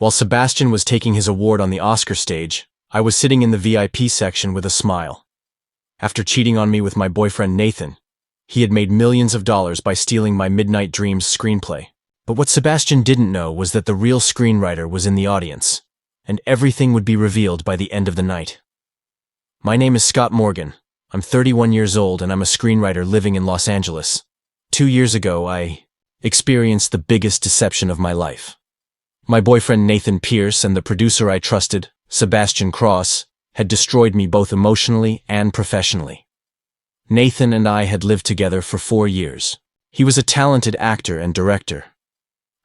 While Sebastian was taking his award on the Oscar stage, I was sitting in the VIP section with a smile. After cheating on me with my boyfriend Nathan, he had made millions of dollars by stealing my Midnight Dreams screenplay. But what Sebastian didn't know was that the real screenwriter was in the audience, and everything would be revealed by the end of the night. My name is Scott Morgan. I'm 31 years old and I'm a screenwriter living in Los Angeles. 2 years ago, I experienced the biggest deception of my life. My boyfriend Nathan Pierce and the producer I trusted, Sebastian Cross, had destroyed me both emotionally and professionally. Nathan and I had lived together for 4 years. He was a talented actor and director.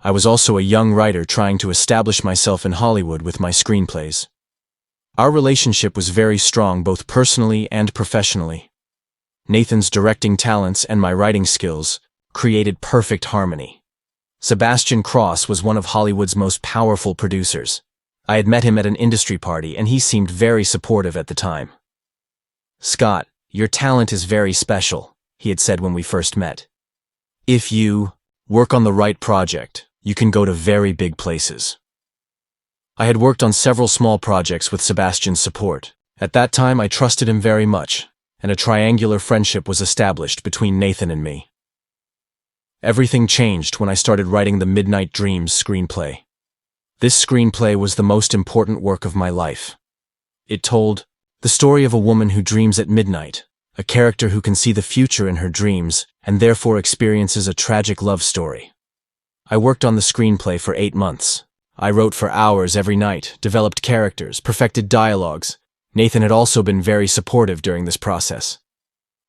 I was also a young writer trying to establish myself in Hollywood with my screenplays. Our relationship was very strong both personally and professionally. Nathan's directing talents and my writing skills created perfect harmony. Sebastian Cross was one of Hollywood's most powerful producers. I had met him at an industry party and he seemed very supportive at the time. "Scott, your talent is very special," he had said when we first met. "If you work on the right project, you can go to very big places." I had worked on several small projects with Sebastian's support. At that time, I trusted him very much, and a triangular friendship was established between Nathan and me. Everything changed when I started writing the Midnight Dreams screenplay. This screenplay was the most important work of my life. It told the story of a woman who dreams at midnight, a character who can see the future in her dreams and therefore experiences a tragic love story. I worked on the screenplay for 8 months. I wrote for hours every night, developed characters, perfected dialogues. Nathan had also been very supportive during this process.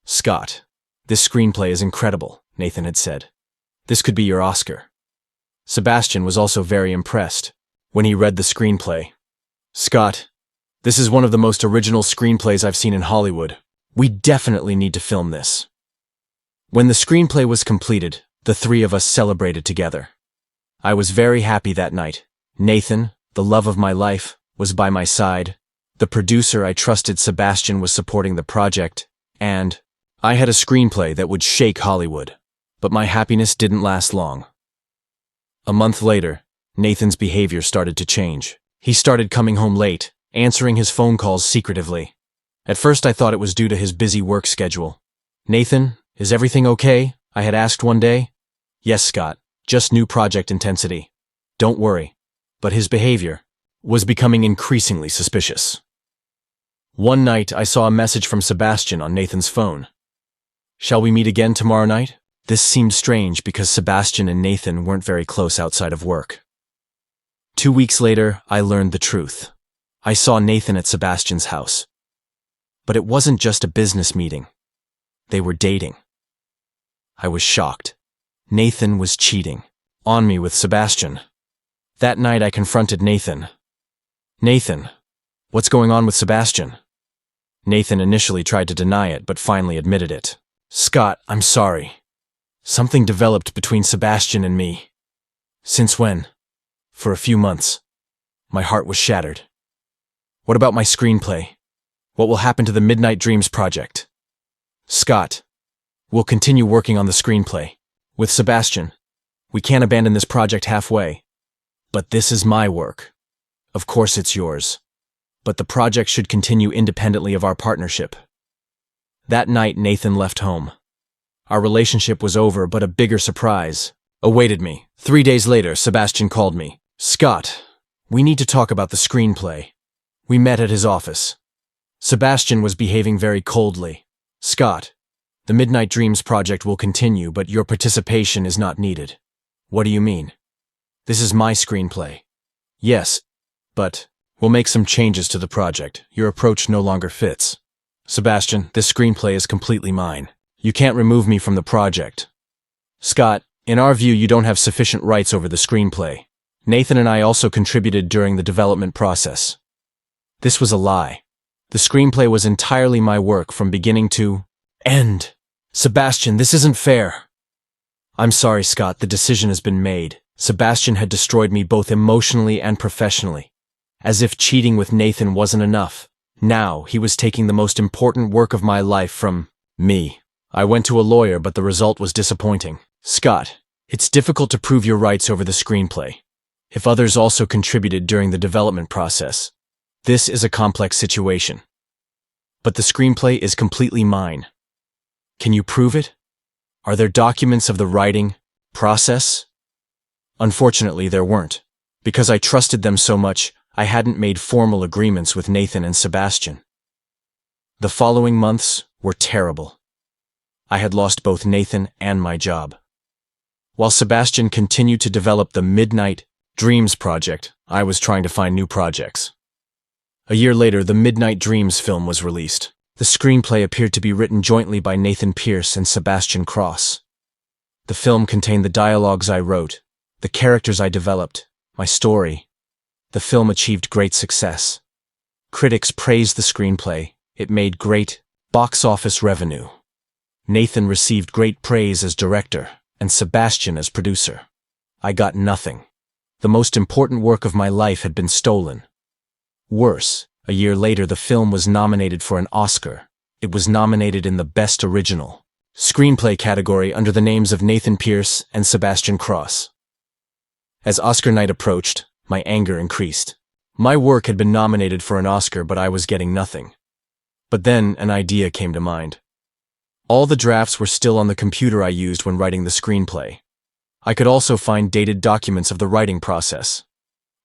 "Scott, this screenplay is incredible," Nathan had said. "This could be your Oscar." Sebastian was also very impressed when he read the screenplay. "Scott, this is one of the most original screenplays I've seen in Hollywood. We definitely need to film this." When the screenplay was completed, the three of us celebrated together. I was very happy that night. Nathan, the love of my life, was by my side. The producer I trusted, Sebastian, was supporting the project, and I had a screenplay that would shake Hollywood. But my happiness didn't last long. A month later, Nathan's behavior started to change. He started coming home late, answering his phone calls secretively. At first I thought it was due to his busy work schedule. "Nathan, is everything okay?" I had asked one day. "Yes, Scott, just new project intensity. Don't worry." But his behavior was becoming increasingly suspicious. One night I saw a message from Sebastian on Nathan's phone. "Shall we meet again tomorrow night?" This seemed strange because Sebastian and Nathan weren't very close outside of work. 2 weeks later, I learned the truth. I saw Nathan at Sebastian's house. But it wasn't just a business meeting. They were dating. I was shocked. Nathan was cheating on me with Sebastian. That night I confronted Nathan. "Nathan, what's going on with Sebastian?" Nathan initially tried to deny it, but finally admitted it. "Scott, I'm sorry. Something developed between Sebastian and me." "Since when?" "For a few months." My heart was shattered. "What about my screenplay? What will happen to the Midnight Dreams project?" "Scott, we'll continue working on the screenplay. With Sebastian, we can't abandon this project halfway. But this is my work. Of course it's yours. But the project should continue independently of our partnership." That night, Nathan left home. Our relationship was over, but a bigger surprise awaited me. 3 days later, Sebastian called me. "Scott, we need to talk about the screenplay." We met at his office. Sebastian was behaving very coldly. "Scott, the Midnight Dreams project will continue, but your participation is not needed." "What do you mean?" "This is my screenplay." "Yes, but we'll make some changes to the project. Your approach no longer fits." "Sebastian, this screenplay is completely mine. You can't remove me from the project." "Scott, in our view, you don't have sufficient rights over the screenplay. Nathan and I also contributed during the development process." This was a lie. The screenplay was entirely my work from beginning to end. "Sebastian, this isn't fair." "I'm sorry, Scott, the decision has been made." Sebastian had destroyed me both emotionally and professionally. As if cheating with Nathan wasn't enough, now he was taking the most important work of my life from me. I went to a lawyer, but the result was disappointing. "Scott, it's difficult to prove your rights over the screenplay. if others also contributed during the development process. This is a complex situation. But the screenplay is completely mine. Can you prove it? Are there documents of the writing process? Unfortunately, there weren't. Because I trusted them so much, I hadn't made formal agreements with Nathan and Sebastian. The following months were terrible. I had lost both Nathan and my job. While Sebastian continued to develop the Midnight Dreams project, I was trying to find new projects. A year later, the Midnight Dreams film was released. The screenplay appeared to be written jointly by Nathan Pierce and Sebastian Cross. The film contained the dialogues I wrote, the characters I developed, my story. The film achieved great success. Critics praised the screenplay. It made great box office revenue. Nathan received great praise as director, and Sebastian as producer. I got nothing. The most important work of my life had been stolen. Worse, a year later the film was nominated for an Oscar. It was nominated in the Best Original Screenplay category under the names of Nathan Pierce and Sebastian Cross. As Oscar night approached, my anger increased. My work had been nominated for an Oscar, but I was getting nothing. But then an idea came to mind. All the drafts were still on the computer I used when writing the screenplay. I could also find dated documents of the writing process.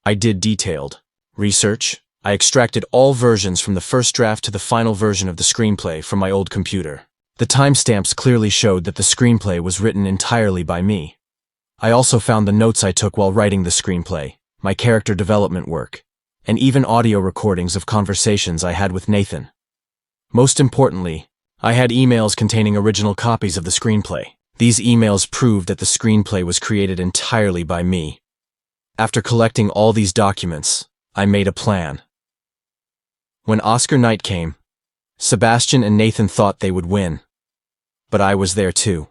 I did detailed research. I extracted all versions from the first draft to the final version of the screenplay from my old computer. The timestamps clearly showed that the screenplay was written entirely by me. I also found the notes I took while writing the screenplay, my character development work, and even audio recordings of conversations I had with Nathan. Most importantly, I had emails containing original copies of the screenplay. These emails proved that the screenplay was created entirely by me. After collecting all these documents, I made a plan. When Oscar night came, Sebastian and Nathan thought they would win. But I was there too.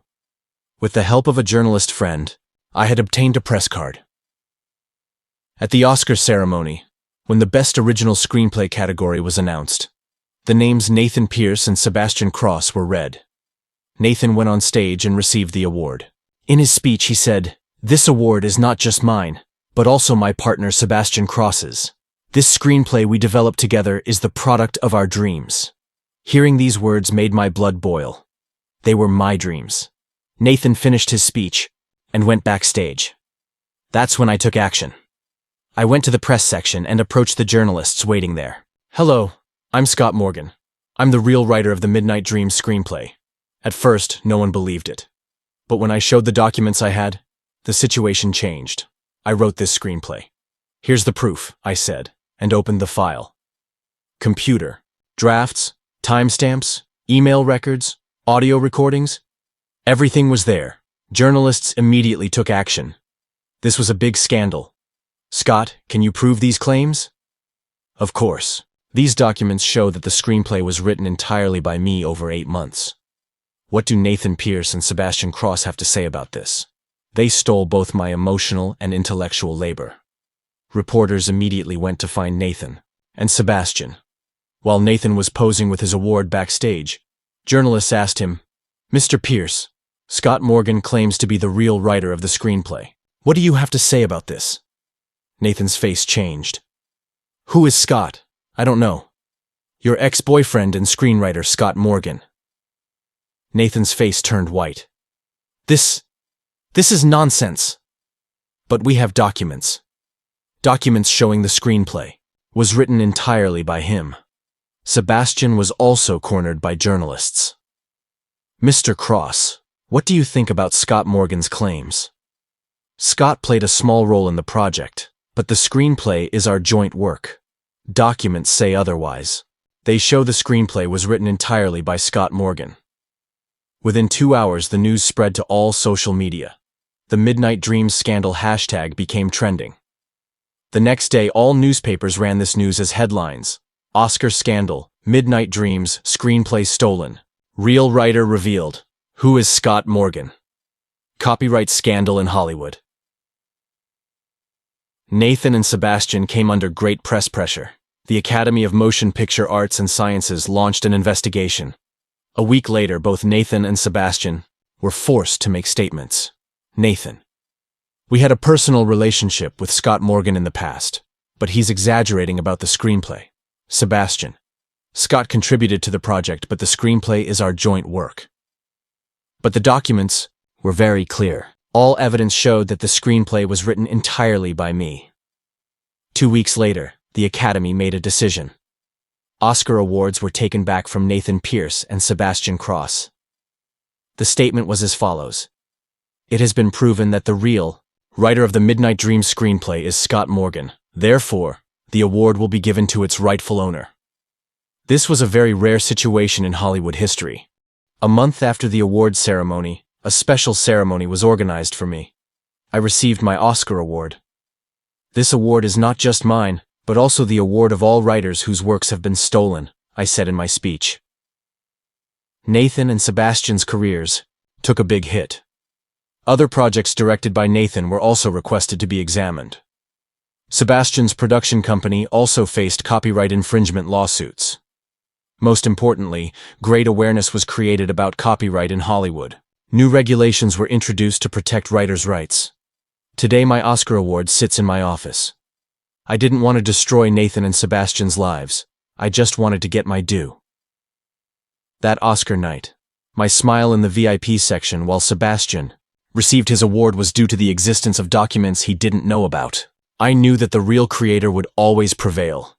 With the help of a journalist friend, I had obtained a press card. At the Oscar ceremony, when the Best Original Screenplay category was announced, the names Nathan Pierce and Sebastian Cross were read. Nathan went on stage and received the award. In his speech he said, "This award is not just mine, but also my partner Sebastian Cross's. This screenplay we developed together is the product of our dreams." Hearing these words made my blood boil. They were my dreams. Nathan finished his speech and went backstage. That's when I took action. I went to the press section and approached the journalists waiting there. "Hello, I'm Scott Morgan. I'm the real writer of the Midnight Dreams screenplay." At first, no one believed it. But when I showed the documents I had, the situation changed. I wrote this screenplay. "Here's the proof," I said, and opened the file. Computer, drafts, timestamps, email records, audio recordings. Everything was there. Journalists immediately took action. This was a big scandal. "Scott, can you prove these claims?" Of course. These documents show that the screenplay was written entirely by me over 8 months. What do Nathan Pierce and Sebastian Cross have to say about this? They stole both my emotional and intellectual labor. Reporters immediately went to find Nathan and Sebastian. While Nathan was posing with his award backstage, journalists asked him, "Mr. Pierce, Scott Morgan claims to be the real writer of the screenplay. What do you have to say about this?" Nathan's face changed. "Who is Scott? I don't know." "Your ex-boyfriend and screenwriter Scott Morgan." Nathan's face turned white. This is nonsense." "But we have documents. Documents showing the screenplay was written entirely by him." Sebastian was also cornered by journalists. "Mr. Cross, what do you think about Scott Morgan's claims?" "Scott played a small role in the project, but the screenplay is our joint work. Documents say otherwise. They show the screenplay was written entirely by Scott Morgan." Within 2 hours, the news spread to all social media. The Midnight Dreams scandal hashtag became trending. The next day, all newspapers ran this news as headlines: "Oscar scandal, Midnight Dreams, screenplay stolen. Real writer revealed. Who is Scott Morgan? Copyright scandal in Hollywood." Nathan and Sebastian came under great press pressure. The Academy of Motion Picture Arts and Sciences launched an investigation. A week later, both Nathan and Sebastian were forced to make statements. Nathan: We had a personal relationship with Scott Morgan in the past, but he's exaggerating about the screenplay. Sebastian. Scott contributed to the project, but the screenplay is our joint work. But the documents were very clear. All evidence showed that the screenplay was written entirely by me. 2 weeks later, the Academy made a decision. Oscar awards were taken back from Nathan Pierce and Sebastian Cross. The statement was as follows. It has been proven that the real writer of the Midnight Dreams screenplay is Scott Morgan. Therefore, the award will be given to its rightful owner. This was a very rare situation in Hollywood history. A month after the awards ceremony, a special ceremony was organized for me. I received my Oscar award. This award is not just mine, but also the award of all writers whose works have been stolen, I said in my speech. Nathan and Sebastian's careers took a big hit. Other projects directed by Nathan were also requested to be examined. Sebastian's production company also faced copyright infringement lawsuits. Most importantly, great awareness was created about copyright in Hollywood. New regulations were introduced to protect writers' rights. Today my Oscar award sits in my office. I didn't want to destroy Nathan and Sebastian's lives. I just wanted to get my due. That Oscar night, my smile in the VIP section while Sebastian received his award was due to the existence of documents he didn't know about. I knew that the real creator would always prevail.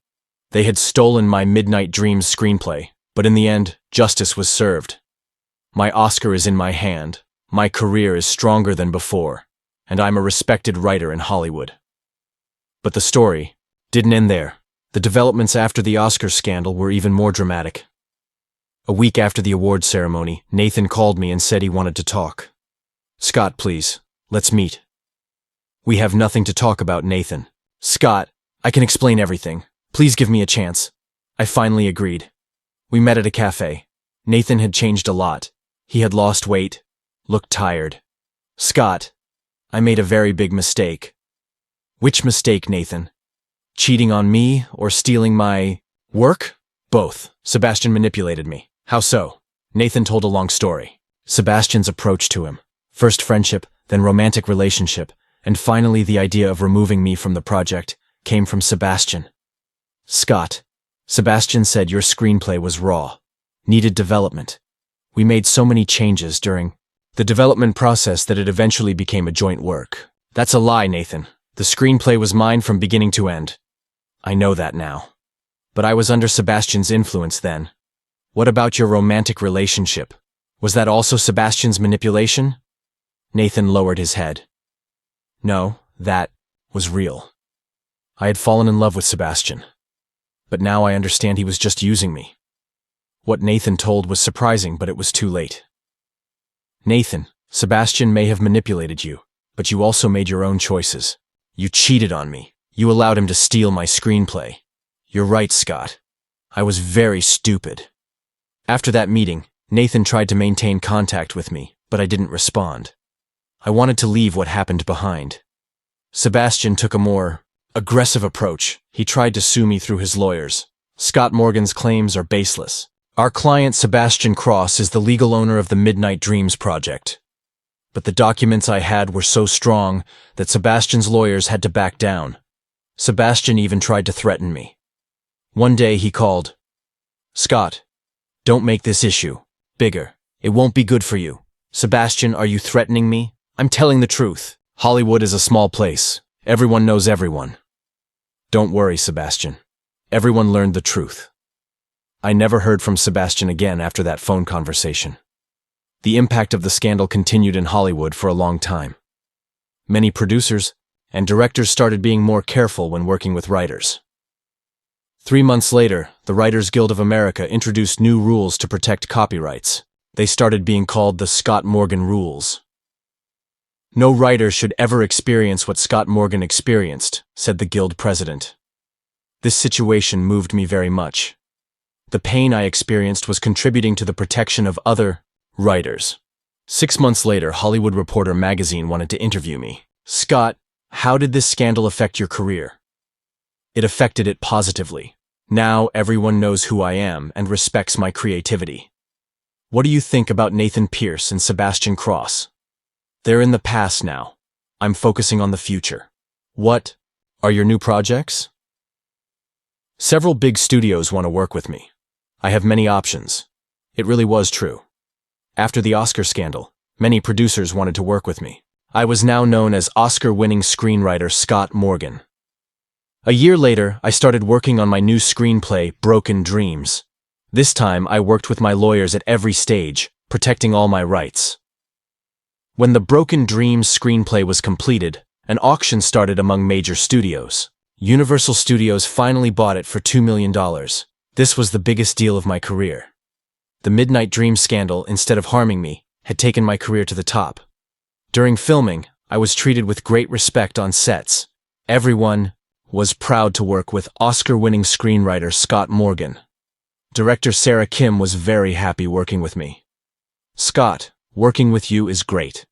They had stolen my Midnight Dreams screenplay, but in the end, justice was served. My Oscar is in my hand, my career is stronger than before, and I'm a respected writer in Hollywood. But the story didn't end there. The developments after the Oscar scandal were even more dramatic. A week after the awards ceremony, Nathan called me and said he wanted to talk. Scott, please, let's meet. We have nothing to talk about, Nathan. Scott, I can explain everything. Please give me a chance. I finally agreed. We met at a cafe. Nathan had changed a lot. He had lost weight, looked tired. Scott, I made a very big mistake. Which mistake, Nathan? Cheating on me or stealing my work? Both. Sebastian manipulated me. How so? Nathan told a long story. Sebastian's approach to him. First friendship, then romantic relationship, and finally the idea of removing me from the project came from Sebastian. Scott, Sebastian said your screenplay was raw, needed development. We made so many changes during the development process that it eventually became a joint work. That's a lie, Nathan. The screenplay was mine from beginning to end. I know that now. But I was under Sebastian's influence then. What about your romantic relationship? Was that also Sebastian's manipulation? Nathan lowered his head. No, that was real. I had fallen in love with Sebastian. But now I understand he was just using me. What Nathan told was surprising, but it was too late. Nathan, Sebastian may have manipulated you, but you also made your own choices. You cheated on me. You allowed him to steal my screenplay. You're right, Scott. I was very stupid. After that meeting, Nathan tried to maintain contact with me, but I didn't respond. I wanted to leave what happened behind. Sebastian took a more aggressive approach. He tried to sue me through his lawyers. Scott Morgan's claims are baseless. Our client, Sebastian Cross, is the legal owner of the Midnight Dreams project. But the documents I had were so strong that Sebastian's lawyers had to back down. Sebastian even tried to threaten me. One day he called. Scott, don't make this issue bigger. It won't be good for you. Sebastian, are you threatening me? I'm telling the truth. Hollywood is a small place. Everyone knows everyone. Don't worry, Sebastian. Everyone learned the truth. I never heard from Sebastian again after that phone conversation. The impact of the scandal continued in Hollywood for a long time. Many producers and directors started being more careful when working with writers. 3 months later, the Writers Guild of America introduced new rules to protect copyrights. They started being called the Scott Morgan Rules. No writer should ever experience what Scott Morgan experienced, said the Guild president. This situation moved me very much. The pain I experienced was contributing to the protection of other writers. 6 months later, Hollywood Reporter magazine wanted to interview me. Scott, how did this scandal affect your career? It affected it positively. Now everyone knows who I am and respects my creativity. What do you think about Nathan Pierce and Sebastian Cross? They're in the past now. I'm focusing on the future. What are your new projects? Several big studios want to work with me. I have many options. It really was true. After the Oscar scandal, many producers wanted to work with me. I was now known as Oscar-winning screenwriter Scott Morgan. A year later, I started working on my new screenplay, Broken Dreams. This time, I worked with my lawyers at every stage, protecting all my rights. When the Broken Dreams screenplay was completed, an auction started among major studios. Universal Studios finally bought it for $2 million. This was the biggest deal of my career. The Midnight Dream scandal, instead of harming me, had taken my career to the top. During filming, I was treated with great respect on sets. Everyone was proud to work with Oscar-winning screenwriter Scott Morgan. Director Sarah Kim was very happy working with me. Scott, working with you is great.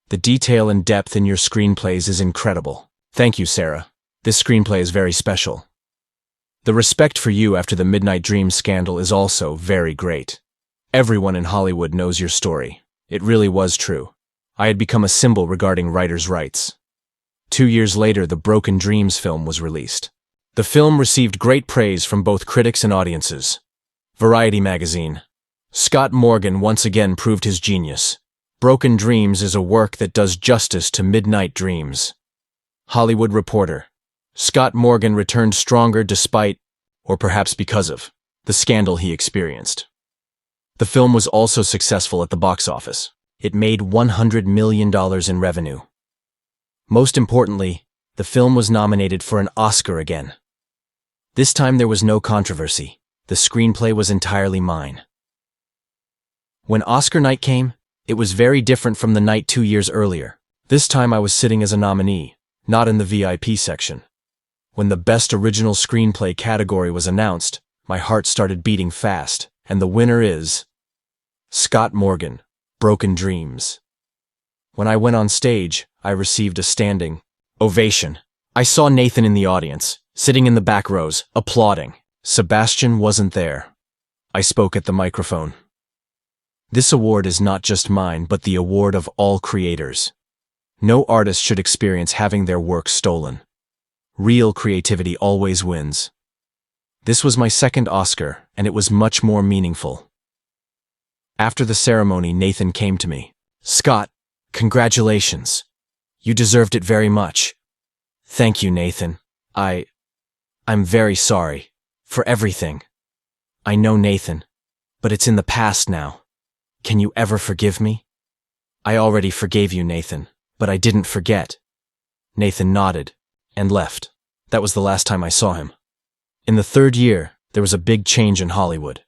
The detail and depth in your screenplays is incredible. Thank you, Sarah. This screenplay is very special. The respect for you after the Midnight Dream scandal is also very great. Everyone in Hollywood knows your story. It really was true. I had become a symbol regarding writers' rights. 2 years later, the Broken Dreams film was released. The film received great praise from both critics and audiences. Variety magazine. Scott Morgan once again proved his genius. Broken Dreams is a work that does justice to Midnight Dreams. Hollywood Reporter. Scott Morgan returned stronger despite, or perhaps because of, the scandal he experienced. The film was also successful at the box office. It made $100 million in revenue. Most importantly, the film was nominated for an Oscar again. This time there was no controversy. The screenplay was entirely mine. When Oscar night came, it was very different from the night 2 years earlier. This time I was sitting as a nominee, not in the VIP section. When the Best Original Screenplay category was announced, my heart started beating fast, and the winner is Scott Morgan, Broken Dreams. When I went on stage, I received a standing ovation. I saw Nathan in the audience, sitting in the back rows, applauding. Sebastian wasn't there. I spoke at the microphone. This award is not just mine, but the award of all creators. No artist should experience having their work stolen. Real creativity always wins. This was my second Oscar, and it was much more meaningful. After the ceremony, Nathan came to me. Scott, congratulations. You deserved it very much. Thank you, Nathan. I'm very sorry for everything. I know, Nathan, but it's in the past now. Can you ever forgive me? I already forgave you, Nathan, but I didn't forget. Nathan nodded and left. That was the last time I saw him. In the 3rd year, there was a big change in Hollywood.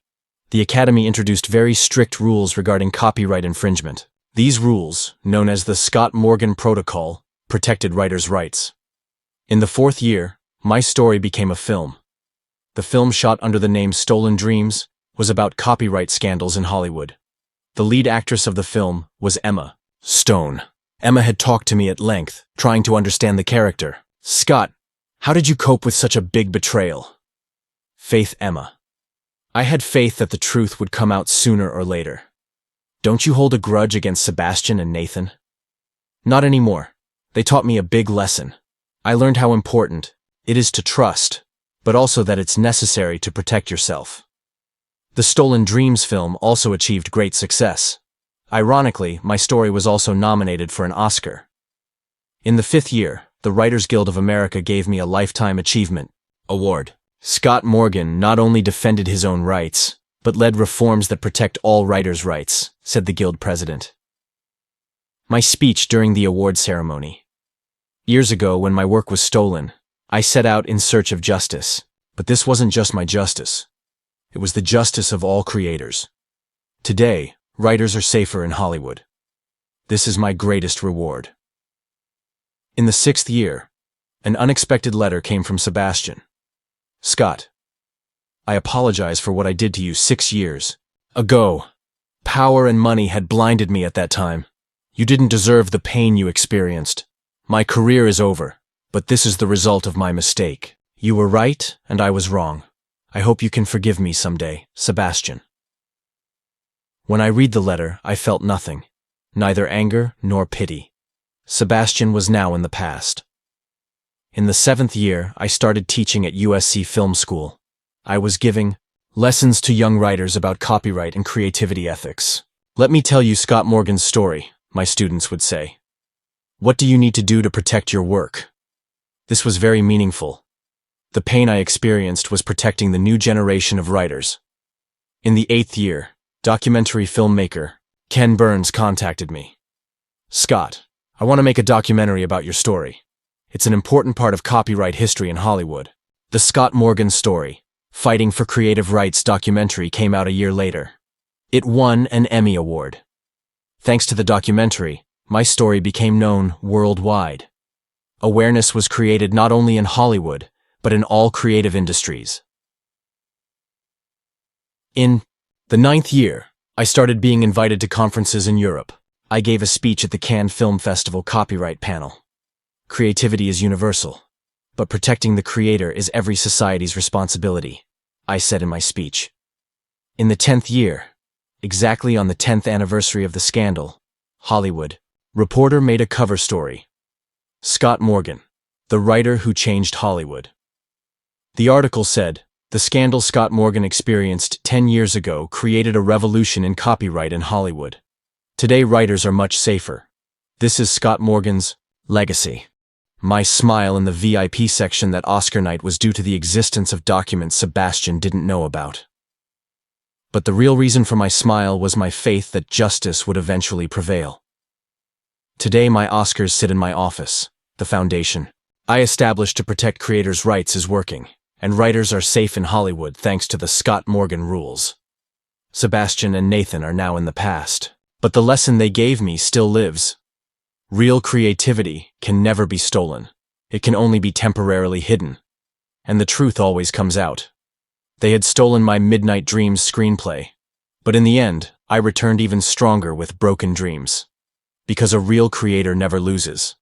The Academy introduced very strict rules regarding copyright infringement. These rules, known as the Scott Morgan Protocol, protected writers' rights. In the 4th year, my story became a film. The film, shot under the name Stolen Dreams, was about copyright scandals in Hollywood. The lead actress of the film was Emma Stone. Emma had talked to me at length, trying to understand the character. Scott, how did you cope with such a big betrayal? Faith, Emma. I had faith that the truth would come out sooner or later. Don't you hold a grudge against Sebastian and Nathan? Not anymore. They taught me a big lesson. I learned how important it is to trust, but also that it's necessary to protect yourself. The Stolen Dreams film also achieved great success. Ironically, my story was also nominated for an Oscar. In the 5th year, the Writers Guild of America gave me a Lifetime Achievement Award. Scott Morgan not only defended his own rights, but led reforms that protect all writers' rights, said the Guild president. My speech during the award ceremony. Years ago, when my work was stolen, I set out in search of justice. But this wasn't just my justice. It was the justice of all creators. Today, writers are safer in Hollywood. This is my greatest reward. In the 6th year, an unexpected letter came from Sebastian. Scott, I apologize for what I did to you 6 years ago. Power and money had blinded me at that time. You didn't deserve the pain you experienced. My career is over, but this is the result of my mistake. You were right, and I was wrong. I hope you can forgive me someday, Sebastian. When I read the letter, I felt nothing, neither anger nor pity. Sebastian was now in the past. In the 7th year, I started teaching at USC Film School. I was giving lessons to young writers about copyright and creativity ethics. "Let me tell you Scott Morgan's story," my students would say. "What do you need to do to protect your work?" This was very meaningful. The pain I experienced was protecting the new generation of writers. In the 8th year, documentary filmmaker Ken Burns contacted me. "Scott, I want to make a documentary about your story. It's an important part of copyright history in Hollywood." The Scott Morgan Story, Fighting for Creative Rights documentary came out a year later. It won an Emmy Award. Thanks to the documentary, my story became known worldwide. Awareness was created not only in Hollywood, but in all creative industries. In the 9th year, I started being invited to conferences in Europe. I gave a speech at the Cannes Film Festival copyright panel. "Creativity is universal, but protecting the creator is every society's responsibility," I said in my speech. In the 10th year, exactly on the 10th anniversary of the scandal, Hollywood Reporter made a cover story. "Scott Morgan, the writer who changed Hollywood." The article said, "The scandal Scott Morgan experienced 10 years ago created a revolution in copyright in Hollywood. Today writers are much safer. This is Scott Morgan's legacy." My smile in the VIP section that Oscar night was due to the existence of documents Sebastian didn't know about. But the real reason for my smile was my faith that justice would eventually prevail. Today my Oscars sit in my office, the foundation I established to protect creators' rights is working, and writers are safe in Hollywood thanks to the Scott Morgan rules. Sebastian and Nathan are now in the past, but the lesson they gave me still lives. Real creativity can never be stolen. It can only be temporarily hidden. And the truth always comes out. They had stolen my Midnight Dreams screenplay, but in the end, I returned even stronger with broken dreams. Because a real creator never loses.